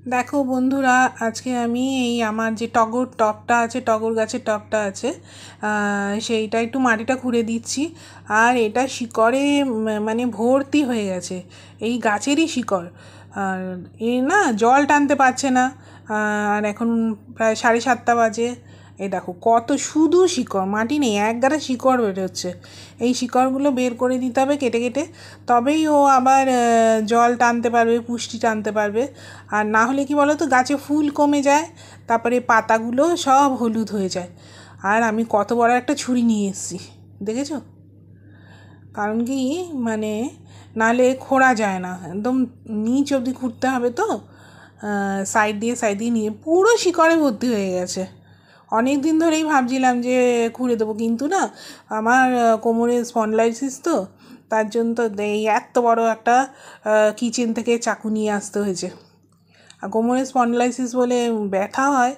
দেখো বন্ধুরা, আজকে আমি এই আমার যে টগর টবটা আছে, টগর গাছের টবটা আছে, সেইটা একটু মাটিটা খুঁড়ে দিচ্ছি। আর এটা শিকড়ে মানে ভর্তি হয়ে গেছে, এই গাছেরই শিকড়। আর এ না জল টানতে পারছে না। আর এখন প্রায় 7:30 বাজে। এই দেখো কত শুধু শিকড়, মাটি নেই, একগাদা শিকড় বেরোচ্ছে। এই শিকড়গুলো বের করে দিতে হবে কেটে কেটে, তবেই ও আবার জল টানতে পারবে, পুষ্টি টানতে পারবে। আর না হলে কি বলো তো, গাছে ফুল কমে যায়, তারপরে পাতাগুলো সব হলুদ হয়ে যায়। আর আমি কত বড় একটা ছুরি নিয়ে এসেছি, দেখেছো? কারণ কি, মানে নাহলে খোঁড়া যায় না, একদম নিচ অবধি খুঁড়তে হবে তো। সাইড দিয়ে নিয়ে পুরো শিকড়ে ভর্তি হয়ে গেছে। অনেক দিন ধরেই ভাবছিলাম যে খুঁড়ে দেবো, কিন্তু না, আমার কোমরে স্পন্ডলাইসিস তো, তার জন্য তো এই এত বড় একটা কিচেন থেকে চাকু নিয়ে আসতে হয়েছে। আর কোমরে স্পন্ডলাইসিস বলে ব্যথা হয়,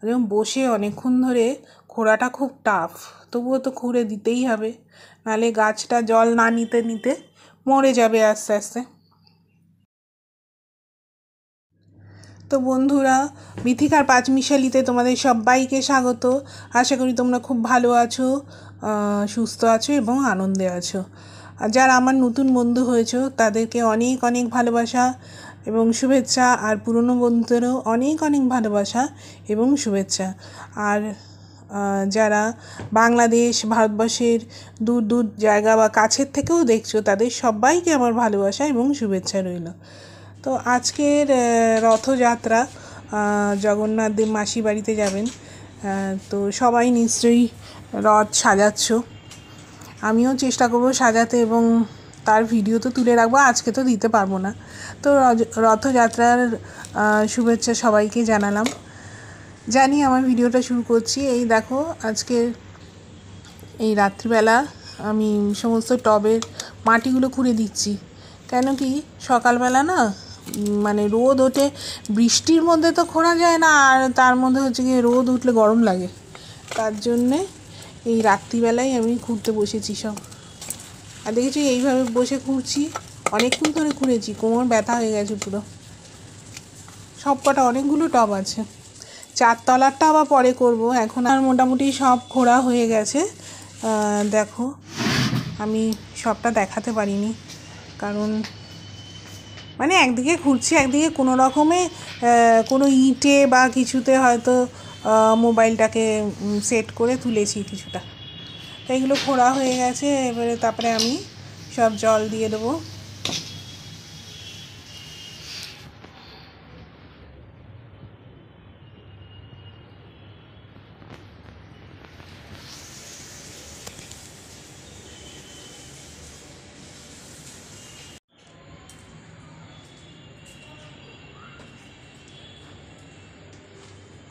যেমন বসে অনেকক্ষণ ধরে খোঁড়াটা খুব টাফ। তবুও তো খুঁড়ে দিতেই হবে, নাহলে গাছটা জল না নিতে নিতে মরে যাবে আস্তে আস্তে। তো বন্ধুরা, মিথিকার পাঁচমিশালিতে তোমাদের সবাইকে স্বাগত। আশা করি তোমরা খুব ভালো আছো, সুস্থ আছো এবং আনন্দে আছো। আর যারা আমার নতুন বন্ধু হয়েছো তাদেরকে অনেক অনেক ভালোবাসা এবং শুভেচ্ছা। আর পুরনো বন্ধুদেরও অনেক অনেক ভালোবাসা এবং শুভেচ্ছা। আর যারা বাংলাদেশ, ভারতবর্ষের দূর দূর জায়গা বা কাছের থেকেও দেখছো, তাদের সবাইকে আমার ভালোবাসা এবং শুভেচ্ছা রইল। তো আজকের রথযাত্রা, জগন্নাথ দেব মাসি বাড়িতে যাবেন। তো সবাই নিশ্চয়ই রথ সাজাচ্ছ, আমিও চেষ্টা করবো সাজাতে এবং তার ভিডিও তো তুলে রাখবো, আজকে তো দিতে পারবো না। তো রথযাত্রার শুভেচ্ছা সবাইকে জানালাম। জানি আমার ভিডিওটা শুরু করছি। এই দেখো, আজকে এই রাত্রিবেলা আমি সমস্ত টবের মাটিগুলো খুঁড়ে দিচ্ছি। কেন কি, সকালবেলা না মানে রোদ ওঠে, বৃষ্টির মধ্যে তো খোঁড়া যায় না, আর তার মধ্যে হচ্ছে গিয়ে রোদ উঠলে গরম লাগে, তার জন্যে এই রাত্রিবেলায় আমি খুঁড়তে বসেছি সব। আর দেখেছি এইভাবে বসে খুঁড়ছি, অনেকক্ষণ ধরে খুঁড়েছি, কোমর ব্যথা হয়ে গেছে পুরো। সব কটা অনেকগুলো টব আছে, 4তলারটা আবার পরে করব, এখন আর মোটামুটি সব খোঁড়া হয়ে গেছে। দেখো, আমি সবটা দেখাতে পারিনি, কারণ মানে একদিকে খুঁড়ছি, একদিকে কোনো রকমে কোনো ইটে বা কিছুতে হয়তো মোবাইলটাকে সেট করে তুলেছি কিছুটা। তো এগুলো খোঁড়া হয়ে গেছে, এবারে তারপরে আমি সব জল দিয়ে দেবো।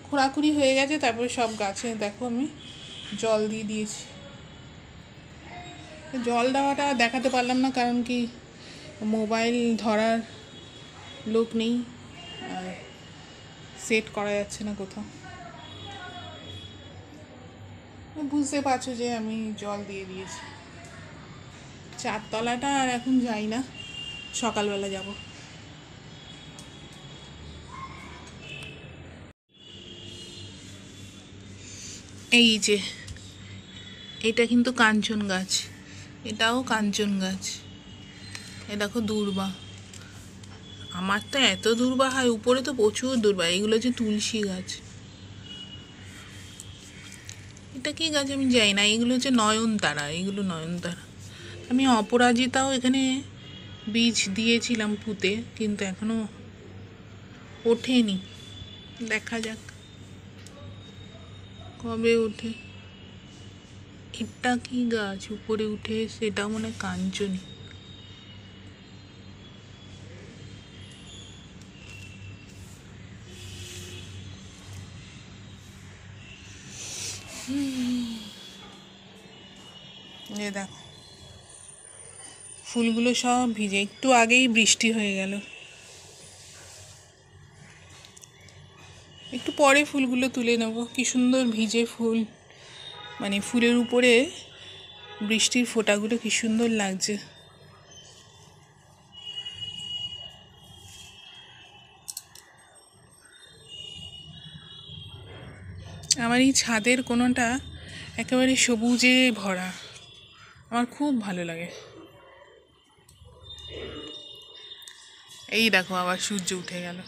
খোঁড়াখুড়ি হয়ে গেছে, তারপরে সব গাছে দেখো আমি জল দিয়ে দিয়েছি। জল দেওয়াটা দেখাতে পারলাম না, কারণ কি মোবাইল ধরার লোক নেই, আর সেট করা যাচ্ছে না কোথাও। বুঝতে পারছো যে আমি জল দিয়ে দিয়েছি। 4তলাটা আর এখন যাই না, সকালবেলা যাব। এই যে এটা কিন্তু কাঞ্চন গাছ, এটাও কাঞ্চন গাছ। এ দেখো দূর্বা, আমার তো এত দূর্বা হয়, উপরে তো প্রচুর দূর্বা। এগুলো হচ্ছে তুলসী গাছ। এটা কি গাছ আমি জানি না, এগুলো হচ্ছে নয়নতারা, এগুলো নয়নতারা। আমি অপরাজিতাও এখানে বীজ দিয়েছিলাম পুঁতে, কিন্তু এখনো ওঠেনি, দেখা যাক কবে ওঠে। এটা কি গাছ উপরে উঠে, সেটা মনে হয় কাঞ্চনী। এ দেখো ফুলগুলো সব ভিজে, একটু আগেই বৃষ্টি হয়ে গেল। একটু পরে ফুলগুলো তুলে নেব। কি সুন্দর ভিজে ফুল, মানে ফুলের উপরে বৃষ্টির ফোঁটাগুলো কি সুন্দর লাগছে। আমার এই ছাদের কোণটা একেবারে সবুজে ভরা, আমার খুব ভালো লাগে। এই দেখো আবার সূর্য উঠে গেল।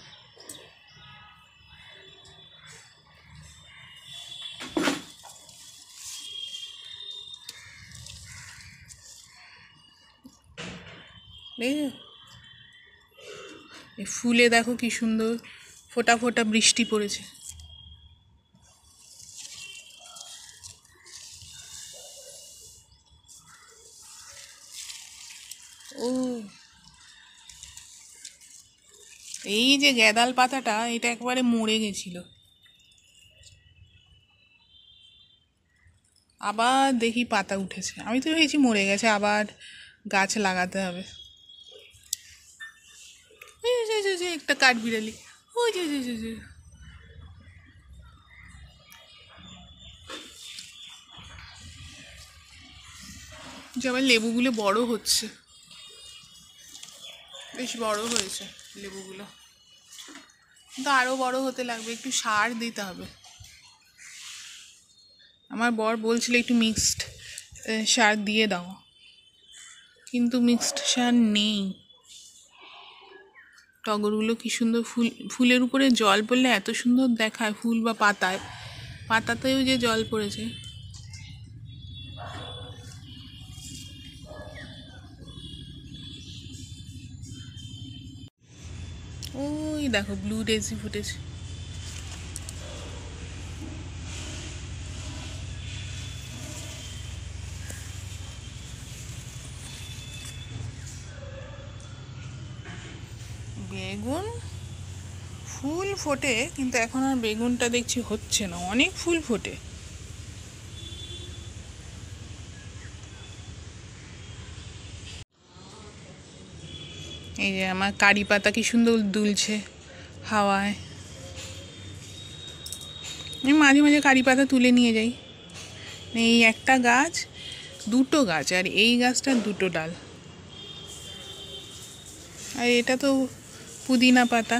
এই ফুলে দেখো কি সুন্দর ফোঁটা ফোঁটা বৃষ্টি পড়েছে। ও, এই যে গ্যাদাল পাতাটা, এটা একবারে মরে গেছিল, আবার দেখি পাতা উঠেছে। আমি তো ভেবেছি মরে গেছে, আবার গাছ লাগাতে হবে। একটা কাঠবিড়ালি, ওই যে আমার লেবুগুলো বড় হচ্ছে, বেশ বড় হয়েছে লেবুগুলো, কিন্তু আরও বড় হতে লাগবে, একটু সার দিতে হবে। আমার বর বলছিল একটু মিক্সড সার দিয়ে দাও, কিন্তু মিক্সড সার নেই। টগরগুলো কি সুন্দর ফুলের উপরে জল পড়লে এত সুন্দর দেখায়, ফুল বা পাতাতেও যে জল পড়েছে। ওই দেখো ব্লু ডেজি ফুটেছে। বেগুন ফুল ফোটে, কিন্তু এখন আর বেগুনটা দেখছি হচ্ছে না, অনেক ফুল ফোটে। এই যে আমার কারি পাতা কি সুন্দর দুলছে হাওয়ায়। আমি মাঝে মাঝে কারি পাতা তুলে নিয়ে যাই। এই একটা গাছ, দুটো গাছ, আর এই গাছটার দুটো ডাল। আর এটা তো পুদিনা পাতা,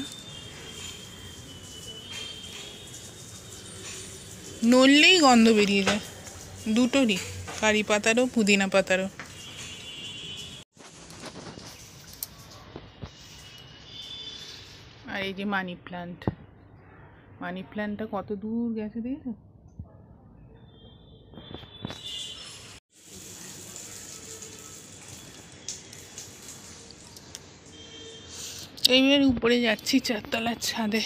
নড়লেই গন্ধ বেরিয়ে যায় দুটোরই, কারি পাতারও পুদিনা পাতারও। আর এই যে মানি প্ল্যান্টটা কত দূর গেছে দেখেছো? এইবার উপরে যাচ্ছি 4 তলার ছাদে।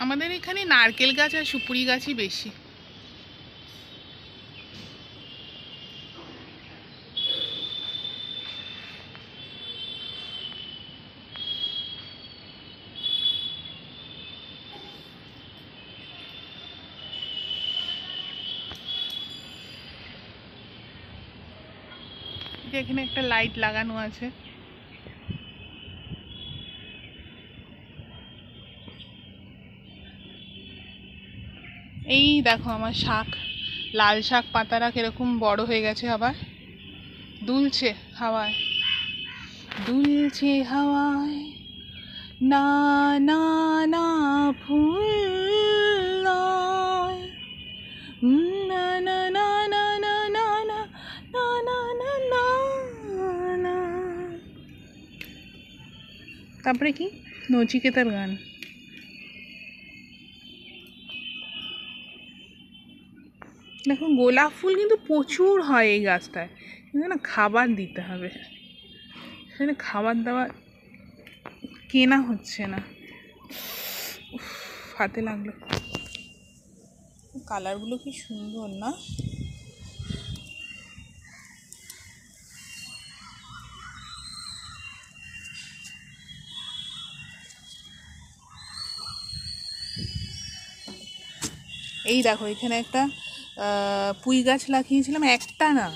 আমাদের এখানে নারকেল গাছ আর সুপুরি গাছই বেশি। এখানে একটা লাইট লাগানো আছে। এই দেখো আমার শাক, লাল শাক পাতারা কিরকম বড় হয়ে গেছে, আবার দুলছে হাওয়ায়, দুলছে হাওয়ায়। না না না ফুল নয়, না না না না না না না না না না না না। তারপরে কি নচিকেতার গান। দেখো গোলাপ ফুল কিন্তু প্রচুর হয় এই গাছটায়, কিন্তু না খাবার দিতে হবে, সেখানে খাবার দাবার কেনা হচ্ছে না। হাতে লাগলো, কালারগুলো কি সুন্দর না? এই দেখো এখানে একটা পুঁই গাছ লাগিয়েছিলাম, একটা না,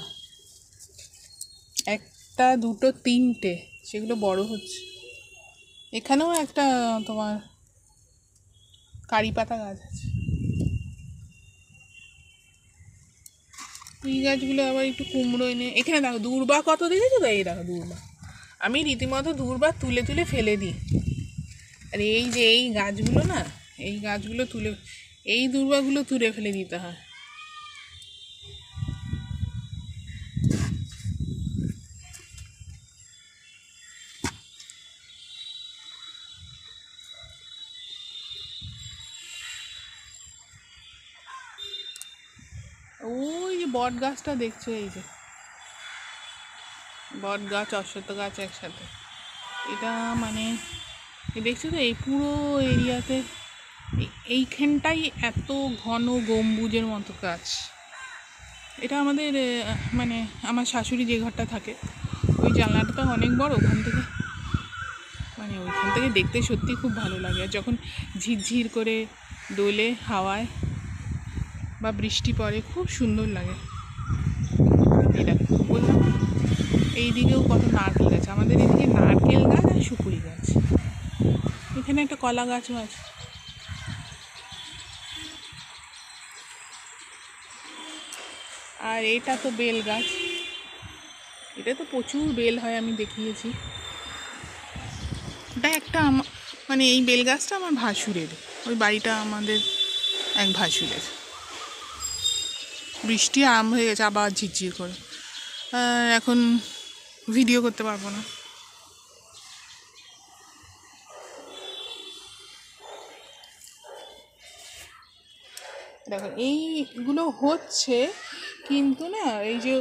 একটা দুটো তিনটে, সেগুলো বড় হচ্ছে। এখানেও একটা তোমার কারি পাতা গাছ আছে। এই গাছগুলো আবার একটু কুমড়ো এনে এখানে দেখো দূর্বা কত দেখেছো তো, এই দেখো দূর্বা আমি রীতিমতো দূর্বা তুলে তুলে ফেলে দিই। আর এই যে এই গাছগুলো না, এই গাছগুলো তুলে, এই দূর্বাগুলো তুলে ফেলে দিতে হয়। ওই যে বট গাছটা দেখছো, এই যে বট গাছ অশ্বত্থ গাছ একসাথে, এটা মানে দেখছো তো এই পুরো এরিয়াতে এইখানটাই এত ঘন গম্বুজের মতো গাছ। এটা আমাদের মানে আমার শাশুড়ি যে ঘরটা থাকে ওই জানলাটা অনেক বড়, ওখান থেকে মানে ওইখান থেকে দেখতে সত্যি খুব ভালো লাগে। আর যখন ঝিরঝির করে দোলে হাওয়ায় বা বৃষ্টি পড়ে খুব সুন্দর লাগে। এই দেখো বললাম এইদিকেও কত নারকেল গাছ, আমাদের এদিকে নারকেল গাছ আর সুপুরি গাছ, এখানে একটা কলা গাছও আছে। আর এটা তো বেল গাছ, এটা তো প্রচুর বেল হয়, আমি দেখিয়েছি। এটা একটা মানে এই বেল গাছটা আমার ভাসুরের, ওই বাড়িটা আমাদের এক ভাসুরের। বৃষ্টি আরম্ভ হয়ে গেছে আবার ঝিরঝির করে, এখন ভিডিও করতে পারবো না। দেখো এইগুলো হচ্ছে, কিন্তু না এই যে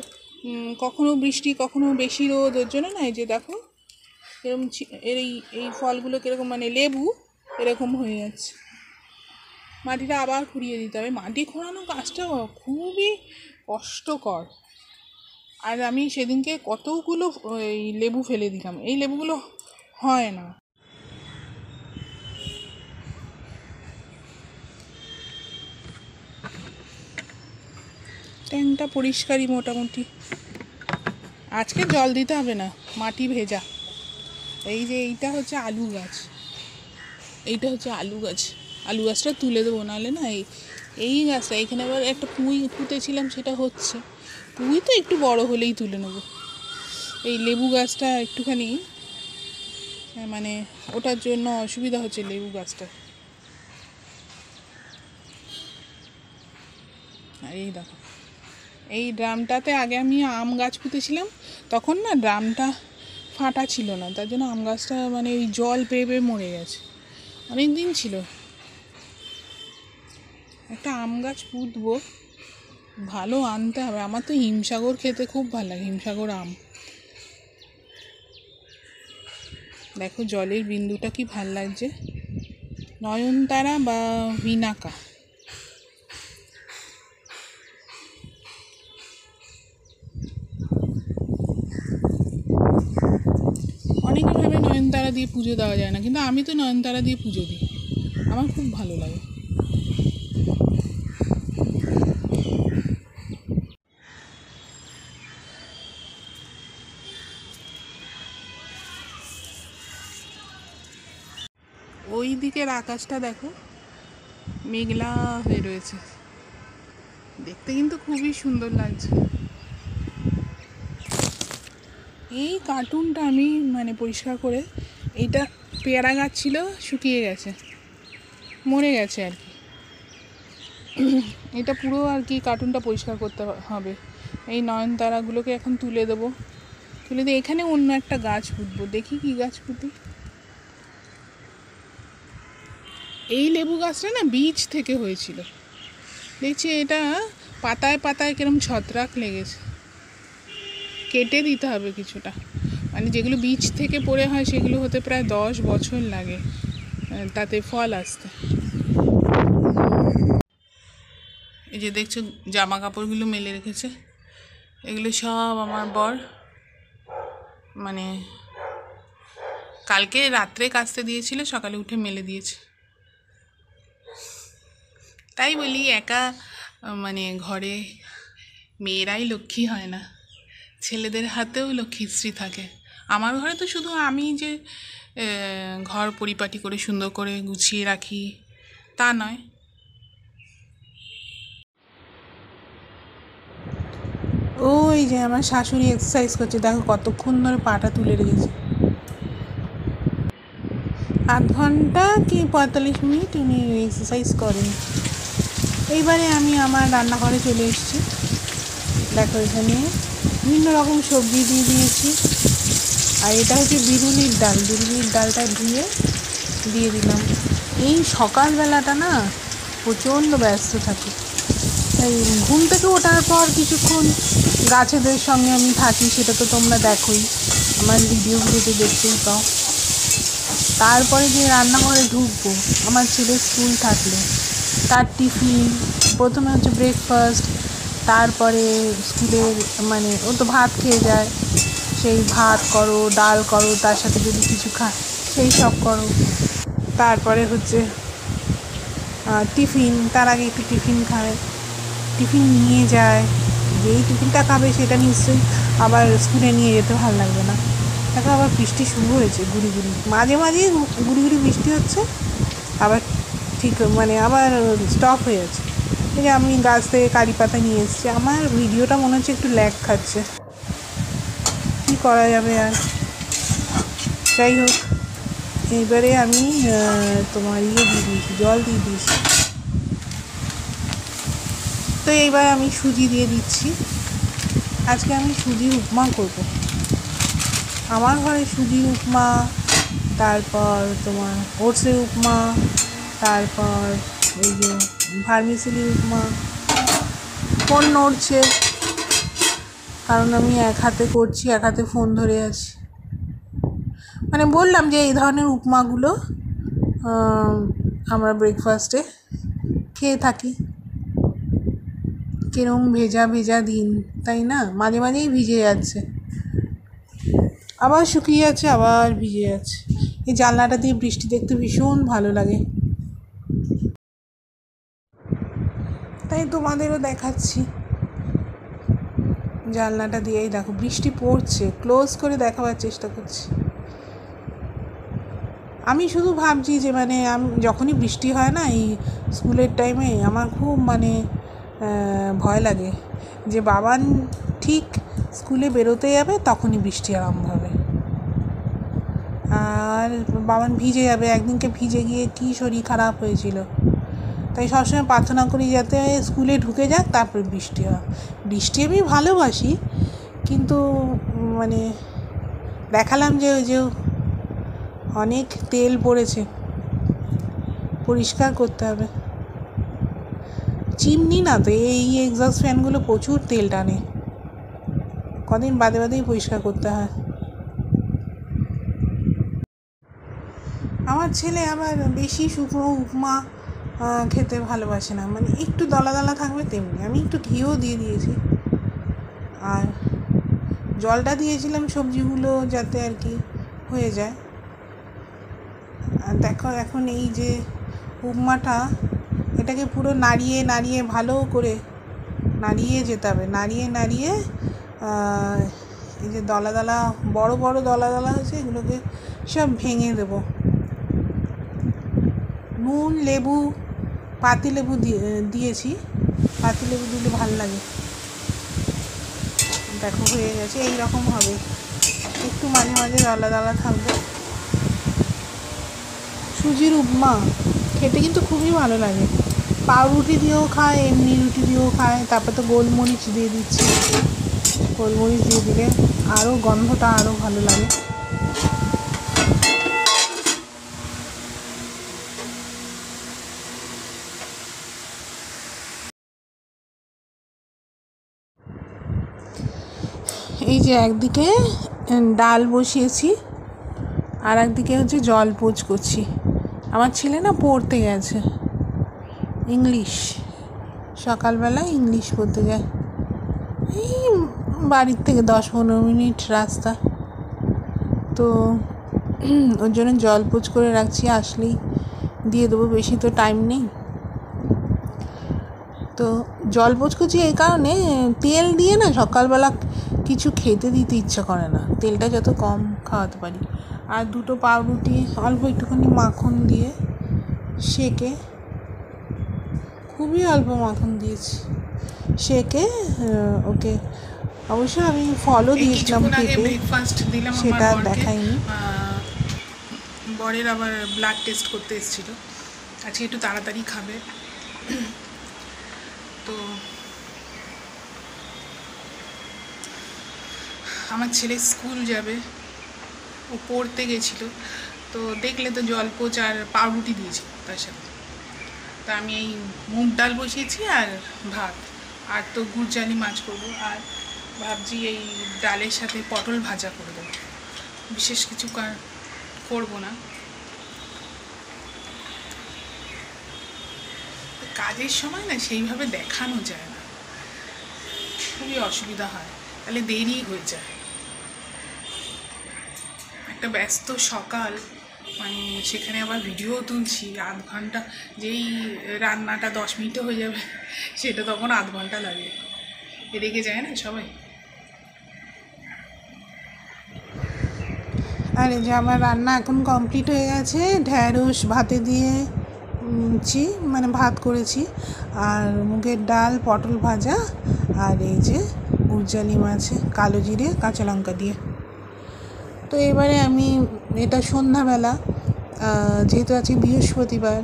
কখনো বৃষ্টি কখনো বেশি রোদ, ওর জন্য না এই যে দেখো এরকম এই ফলগুলো কীরকম মানে লেবু এরকম হয়ে যাচ্ছে। মাটিটা আবার খুঁড়িয়ে দিতে হবে, মাটি খোঁড়ানো কাজটা খুবই কষ্টকর। আর আমি সেদিনকে কতগুলো এই লেবু ফেলে দিলাম, এই লেবুগুলো হয় না। ট্যাঙ্কটা পরিষ্কারই মোটামুটি, আজকে জল দিতে হবে না, মাটি ভেজা। এই যে এইটা হচ্ছে আলু গাছ, এইটা হচ্ছে আলু গাছ, আলু গাছটা তুলে দেবো, নাহলে না এই গাছটা এখানে আবার একটা পুঁই পুঁতেছিলাম সেটা হচ্ছে, পুঁই তো একটু বড় হলেই তুলে নেবো। এই লেবু গাছটা একটুখানি মানে ওটার জন্য অসুবিধা হচ্ছে লেবু গাছটা। আর এই দেখো এই ড্রামটাতে আগে আমি আম গাছ পুঁতেছিলাম, তখন না ড্রামটা ফাটা ছিল না, তার জন্য আম গাছটা মানে ওই জল পেয়ে পেয়ে মরে গেছে, অনেক দিন ছিল। একটা আম গাছ পুঁতবো, ভালো আনতে হবে। আমার তো হিমসাগর খেতে খুব ভালো লাগে, হিমসাগর আম। দেখো জলের বিন্দুটা কি ভাল লাগছে, নয়নতারা বা ভিনাকা। অনেকে ভাবে নয়নতারা দিয়ে পুজো দেওয়া যায় না, কিন্তু আমি তো নয়নতারা দিয়ে পুজো দিই, আমার খুব ভালো লাগে। ওই দিকের আকাশটা দেখো মেঘলা হয়ে রয়েছে, দেখতে কিন্তু খুবই সুন্দর লাগছে। এই কার্টুনটা আমি মানে পরিষ্কার করে, এইটা পেয়ারা গাছ ছিল শুকিয়ে গেছে, মরে গেছে আর কি, এটা পুরো আর কি কার্টুনটা পরিষ্কার করতে হবে। এই নয়নতারাগুলোকে এখন তুলে দেবো, তুলে দিয়ে এখানে অন্য একটা গাছ পুঁতবো, দেখি কি গাছ পুঁতি। এই লেবু গাছটা না বীজ থেকে হয়েছিল, দেখছি এটা পাতায় পাতায় কিরম ছত্রাক লেগেছে, কেটে দিতে হবে কিছুটা, মানে যেগুলো বীজ থেকে পড়ে হয় সেগুলো হতে প্রায় 10 বছর লাগে তাতে ফল আসতে। এই যে দেখছো জামা কাপড়গুলো মেলে রেখেছে, এগুলো সব আমার বর মানে কালকে রাত্রে কাচতে দিয়েছিল, সকালে উঠে মেলে দিয়েছে। তাই বলি একা মানে ঘরে মেয়েরাই লক্ষ্মী হয় না, ছেলেদের হাতেও লক্ষ্মীশ্রী থাকে। আমার ঘরে তো শুধু আমি যে ঘর পরিপাটি করে সুন্দর করে গুছিয়ে রাখি তা নয়, ওই যে আমার শাশুড়ি এক্সারসাইজ করছে, দেখো কতক্ষণ ধরে পাটা তুলে রেখেছে, 8 ঘন্টা কি 45 মিনিট উনি এক্সারসাইজ করেন। এইবারে আমি আমার রান্নাঘরে চলে এসেছি। দেখো এখানে বিভিন্ন রকম সবজি দিয়ে দিয়েছি, আর এটা হচ্ছে বিরুলির ডাল। বিরুলির ডালটা ধুয়ে দিয়ে দিলাম। এই সকালবেলাটা না প্রচণ্ড ব্যস্ত থাকি, তাই ঘুম থেকে ওঠার পর কিছুক্ষণ গাছেদের সঙ্গে আমি থাকি, সেটা তো তোমরা দেখোই, আমার ভিডিওগুলোতে দেখতেই পাও। তারপরে যে রান্নাঘরে ঢুকবো, আমার ছেলের স্কুল থাকলে তার টিফিন, প্রথমে হচ্ছে ব্রেকফাস্ট, তারপরে স্কুলের মানে ও তো ভাত খেয়ে যায়, সেই ভাত করো, ডাল করো, তার সাথে যদি কিছু খায় সেই সব করো। তারপরে হচ্ছে টিফিন, তার আগে একটু টিফিন খায়, টিফিন নিয়ে যায়। যেই টিফিনটা খাবে সেটা নিশ্চয়ই আবার স্কুলে নিয়ে যেতে ভালো লাগবে না। দেখো আবার বৃষ্টি শুরু হয়েছে, গুড়ি গুড়ি, মাঝে মাঝেই গুড়ি গুড়ি বৃষ্টি হচ্ছে, আবার ঠিক মানে আবার স্টপ হয়ে যাচ্ছে। এই যে আমি গাছ থেকে কারি পাতা নিয়ে এসেছি। আমার ভিডিওটা মনে হচ্ছে একটু ল্যাগ খাচ্ছে, কী করা যাবে আর। যাই হোক, এইবারে আমি তোমার দিয়ে দিয়েছি, জল দিয়ে দিয়েছি। তো এইবার আমি সুজি দিয়ে দিচ্ছি। আজকে আমি সুজির উপমা করব। আমার ঘরে সুজির উপমা, তারপর তোমার ওটসের উপমা, তারপর এই যে ভার্মিসেলি উপমা। ফোন নড়ছে কারণ আমি এক হাতে করছি, এক হাতে ফোন ধরে আছি। মানে বললাম যে এই ধরনের উপমাগুলো আমরা ব্রেকফাস্টে খেয়ে থাকি। কিরম ভেজা ভেজা দিন, তাই না? মাঝে মাঝেই ভিজে যাচ্ছে, আবার শুকিয়ে যাচ্ছে, আবার ভিজে যাচ্ছে। এই জানলাটা দিয়ে বৃষ্টি দেখতে ভীষণ ভালো লাগে, তাই তোমাদেরও দেখাচ্ছি। জানলাটা দিয়েই দেখো বৃষ্টি পড়ছে, ক্লোজ করে দেখাবার চেষ্টা করছি। আমি শুধু ভাবছি যে মানে আমি যখনই বৃষ্টি হয় না এই স্কুলের টাইমে, আমার খুব মানে ভয় লাগে যে বাবান ঠিক স্কুলে বেরোতে যাবে তখনই বৃষ্টি আরম্ভ হবে, আর বাবান ভিজে যাবে। একদিনকে ভিজে গিয়ে কী শরীর খারাপ হয়েছিল। তাই সবসময় প্রার্থনা করি যাতে স্কুলে ঢুকে যাক, তারপর বৃষ্টি হয়। বৃষ্টি আমি ভালোবাসি, কিন্তু মানে দেখালাম যে ওই যে অনেক তেল পড়েছে, পরিষ্কার করতে হবে। চিমনি না তো, এই এক্সস্ট ফ্যানগুলো প্রচুর তেল টানে, কদিন বাদে বাদেই পরিষ্কার করতে হয়। আমার ছেলে আবার বেশি শুকনো উপমা খেতে ভালোবাসে না, মানে একটু দলা দলা থাকবে তেমনি। আমি একটু ঘিও দিয়ে দিয়েছি, আর জলটা দিয়েছিলাম সবজিগুলো যাতে আর কি হয়ে যায়। আর দেখো এখন এই যে উপমাটা, এটাকে পুরো নাড়িয়ে নাড়িয়ে ভালো করে নাড়িয়ে যেতে হবে, নাড়িয়ে নাড়িয়ে এই যে দলা দলা বড় বড় দলা দলা হয়েছে এগুলোকে সব ভেঙে দেবো। নুন, লেবু, পাতিলেবু দিয়েছি, পাতিলেবু দিলে ভালো লাগে। দেখো হয়ে গেছে, এই রকম হবে, একটু মাঝে মাঝে দলা দলা থাকবে। সুজির উপমা খেতে কিন্তু খুবই ভালো লাগে, পাউরুটি দিয়েও খায়, এমনি রুটি দিয়েও খায়। তারপর তো গোলমরিচ দিয়ে দিচ্ছি, গোলমরিচ দিয়ে দিলে আরও গন্ধটা আরও ভালো লাগে। এই যে একদিকে ডাল বসিয়েছি, আর একদিকে হচ্ছে জল পোচ করছি। আমার ছেলে না পড়তে গেছে ইংলিশ, সকালবেলা ইংলিশ পড়তে যায়, এই বাড়ির থেকে 10-15 মিনিট রাস্তা, তো ওর জন্য জল পোচ করে রাখছি, আসলেই দিয়ে দেবো, বেশি তো টাইম নেই। তো জল পোচ করছি এই কারণে, তেল দিয়ে না সকালবেলা কিছু খেতে দিতে ইচ্ছা করে না, তেলটা যত কম খাওয়াতে পারি। আর 2টো পাউরুটি অল্প একটুখানি মাখন দিয়ে সেকে, খুবই অল্প মাখন দিয়েছি, সেকে ওকে অবশ্য আমি ফলও দিয়েছিলাম আগে কেটে, ব্রেকফাস্ট দিলাম সেটা আমার বরকে। দেখাইনি। বরের আবার ব্লাড টেস্ট করতে এসেছিল, আজকে একটু তাড়াতাড়ি খাবে। তো আমার ছেলে স্কুল যাবে, ও পড়তে গেছিলো, তো দেখলে তো জলপোচ আর পাউরুটি দিয়েছি তার সাথে। তা আমি এই মুগ ডাল বসিয়েছি আর ভাত, আর তো গুড়জালি মাছ করবো, আর ভাবছি এই ডালের সাথে পটল ভাজা করে দেবো, বিশেষ কিছু করবো না। কাজের সময় না সেইভাবে দেখানো যায় না, খুবই অসুবিধা হয়, তাহলে দেরি হয়ে যায়। একটা ব্যস্ত সকাল, মানে সেখানে আবার ভিডিও তুলছি, আধ ঘন্টা, যেই রান্নাটা 10 মিনিটে হয়ে যাবে সেটা তখন আধ ঘন্টা লাগে, রেগে যায় না সবাই। আর এই যে আমার রান্না এখন কমপ্লিট হয়ে গেছে। ঢ্যাঁড়স ভাতে দিয়ে মানে ভাত করেছি, আর মুগের ডাল, পটল ভাজা, আর এই যে গুড়জালি মাছ কালো জিরে কাঁচা লঙ্কা দিয়ে। তো এবারে আমি, এটা সন্ধ্যাবেলা, যেহেতু আছে বৃহস্পতিবার,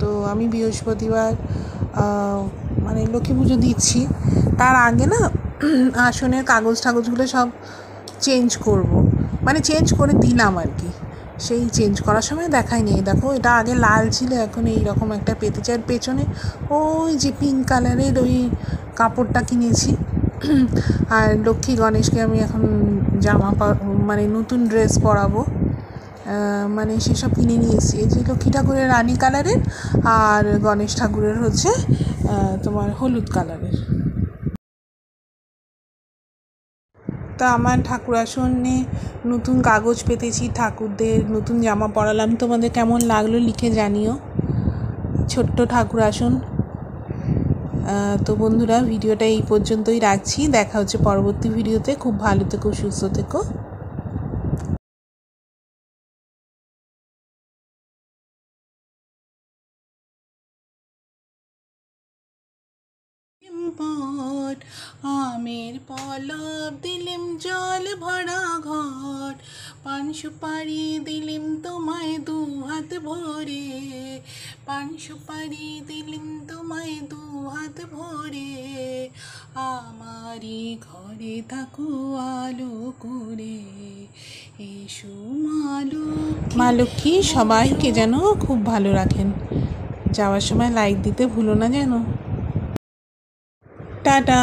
তো আমি বৃহস্পতিবার মানে লক্ষ্মী পুজো দিচ্ছি, তার আগে না আসনের কাগজগুলো সব চেঞ্জ করব, মানে চেঞ্জ করে দিলাম আর কি। সেই চেঞ্জ করার সময় দেখায়নি, দেখো এটা আগে লাল ছিল, এখন এইরকম একটা পেতে চাই। পেছনে ওই যে পিঙ্ক কালারের ওই কাপড়টা কিনেছি। আর লক্ষ্মী গণেশকে আমি এখন মানে নতুন ড্রেস পরাবো, মানে সেসব কিনে নিয়ে এসেছি। এই যে লক্ষ্মী ঠাকুরের রানী কালারের, আর গণেশ ঠাকুরের হচ্ছে তোমার হলুদ কালারের। তা আমার ঠাকুর আসনে নতুন কাগজ পেতেছি, ঠাকুরদের নতুন জামা পরালাম। তোমাদের কেমন লাগলো লিখে জানিও। ছোট্ট ঠাকুর আসন। তো বন্ধুরা, ভিডিওটা এই পর্যন্তই রাখছি, দেখা হচ্ছে পরবর্তী ভিডিওতে। খুব ভালো থেকো, সুস্থ থেকো। পট আমের পলব দিলিম জল ভরা ঘট, পান সুপারি দিলিম তোমায় 2 হাত ভরে, পান সুপারি দিলিম তোমায় 2 হাত ভরে, আমারই ঘরে থাকো আলো করে, এসো মা লক্ষ্মী সবাইকে যেন খুব ভালো রাখেন। যাওয়ার সময় লাইক দিতে ভুলো না যেন। টাটা।